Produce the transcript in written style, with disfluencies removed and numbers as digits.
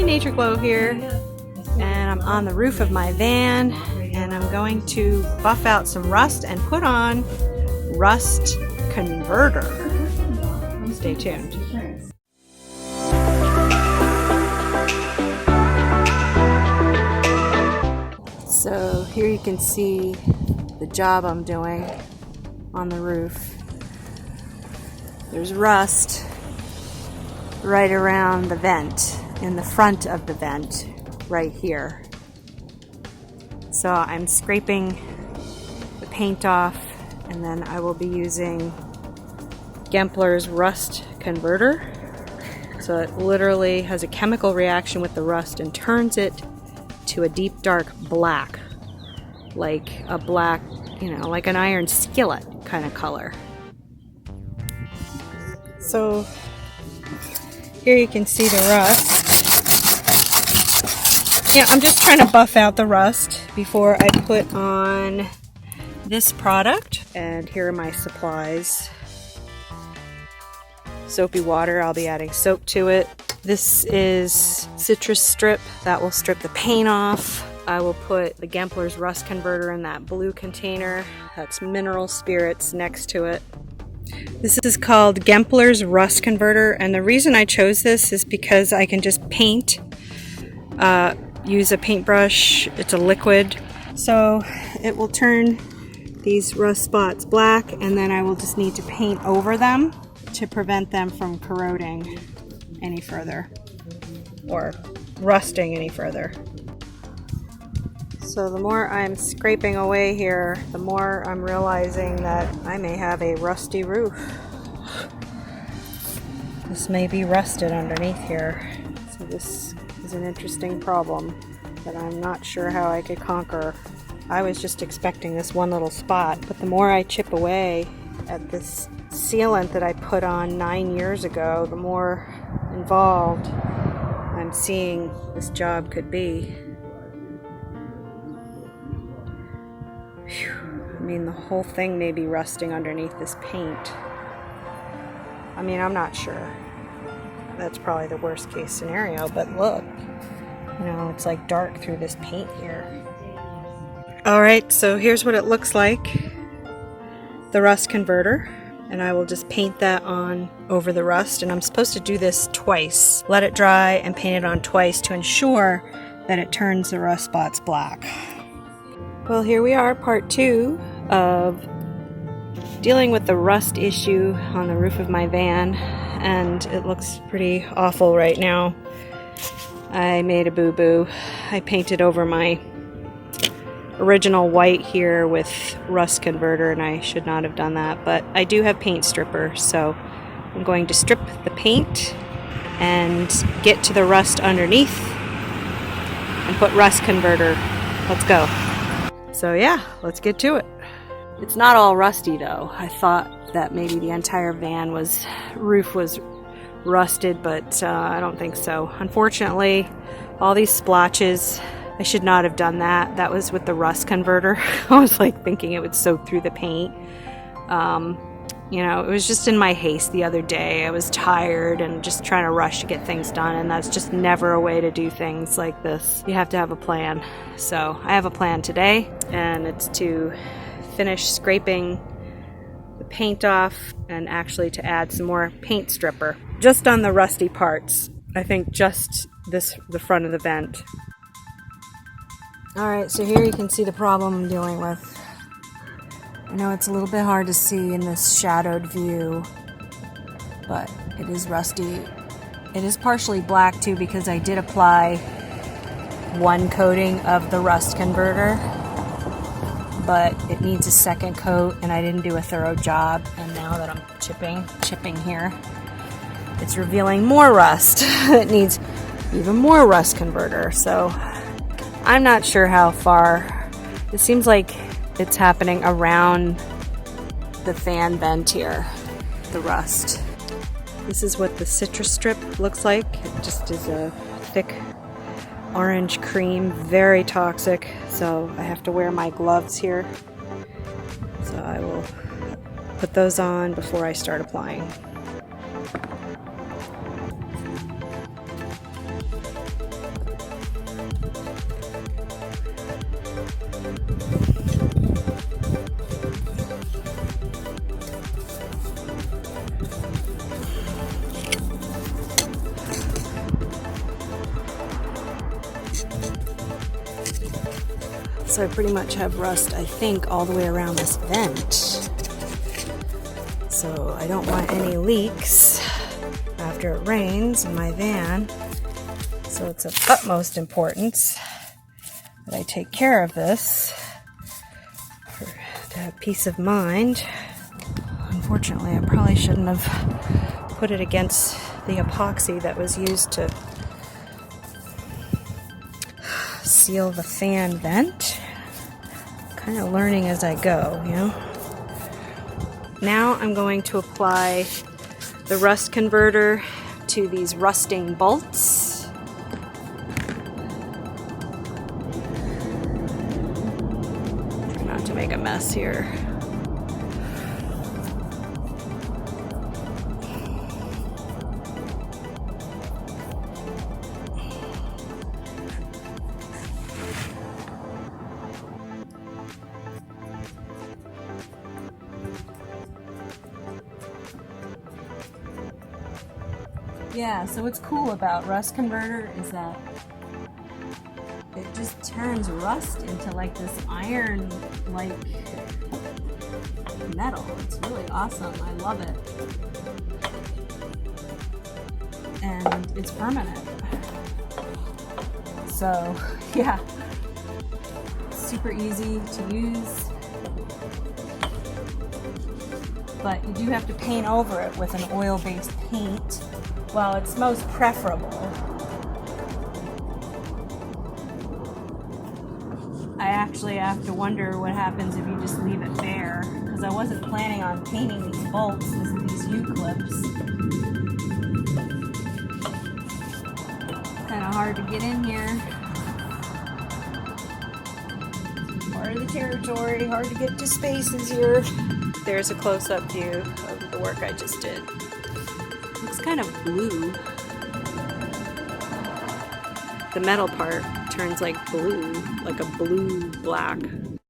NatureGlo here, and I'm on the roof of my van, and I'm going to buff out some rust and put on rust converter. Stay tuned. So here you can see the job I'm doing on the roof. There's rust right around the vent, in the front of the vent, right here. So I'm scraping the paint off, and then I will be using Gempler's rust converter. So it literally has a chemical reaction with the rust and turns it to a deep dark black, like a black, like an iron skillet kind of color. So here you can see the rust. Yeah, I'm just trying to buff out the rust before I put on this product. And here are my supplies. Soapy water, I'll be adding soap to it. This is citrus strip that will strip the paint off. I will put the Gempler's rust converter in that blue container. That's mineral spirits next to it. This is called Gempler's rust converter, and the reason I chose this is because I can just paint, use a paintbrush. It's a liquid, so it will turn these rust spots black, and then I will just need to paint over them to prevent them from corroding any further or rusting any further. So the more I'm scraping away here, the more I'm realizing that I may have a rusty roof. This may be rusted underneath here. So this is an interesting problem that I'm not sure how I could conquer. I was just expecting this one little spot, but the more I chip away at this sealant that I put on 9 years ago, the more involved I'm seeing this job could be. I mean, the whole thing may be rusting underneath this paint. I mean, I'm not sure. That's probably the worst case scenario, but look, it's like dark through this paint here. Alright, so here's what it looks like. The rust converter. And I will just paint that on over the rust, and I'm supposed to do this twice. Let it dry and paint it on twice to ensure that it turns the rust spots black. Well, here we are, part 2 of dealing with the rust issue on the roof of my van, and it looks pretty awful right now. I made a boo-boo. I painted over my original white here with rust converter, and I should not have done that, but I do have paint stripper, so I'm going to strip the paint and get to the rust underneath and put rust converter. Let's go. So yeah, let's get to it. It's not all rusty though. I thought that maybe the entire roof was rusted, but I don't think so. Unfortunately, all these splotches, I should not have done that. That was with the rust converter. I was like thinking it would soak through the paint. It was just in my haste the other day. I was tired and just trying to rush to get things done, and that's just never a way to do things like this. You have to have a plan. So I have a plan today, and it's to finish scraping the paint off and actually to add some more paint stripper. Just on the rusty parts. I think just the front of the vent. Alright, so here you can see the problem I'm dealing with. I know it's a little bit hard to see in this shadowed view, but it is rusty. It is partially black too because I did apply one coating of the rust converter, but it needs a second coat, and I didn't do a thorough job, and now that I'm chipping here, it's revealing more rust. It needs even more rust converter, so I'm not sure how far. It seems like it's happening around the fan vent here, the rust. This is what the citrus strip looks like. It just is a thick orange cream, very toxic, so I have to wear my gloves here. So I will put those on before I start applying. So I pretty much have rust, I think, all the way around this vent. So I don't want any leaks after it rains in my van. So it's of utmost importance that I take care of this to have peace of mind. Unfortunately, I probably shouldn't have put it against the epoxy that was used to seal the fan vent. Kind of learning as I go, you know. Now I'm going to apply the rust converter to these rusting bolts. Try not to make a mess here. Yeah, so what's cool about rust converter is that it just turns rust into like this iron-like metal. It's really awesome. I love it. And it's permanent. So, yeah, super easy to use. But you do have to paint over it with an oil-based paint. Well, it's most preferable. I actually have to wonder what happens if you just leave it bare, because I wasn't planning on painting these bolts, these U-clips. Kind of hard to get in here. Part of the territory, hard to get to spaces here. There's a close-up view of the work I just did. Looks kind of blue. The metal part turns like blue, like a blue-black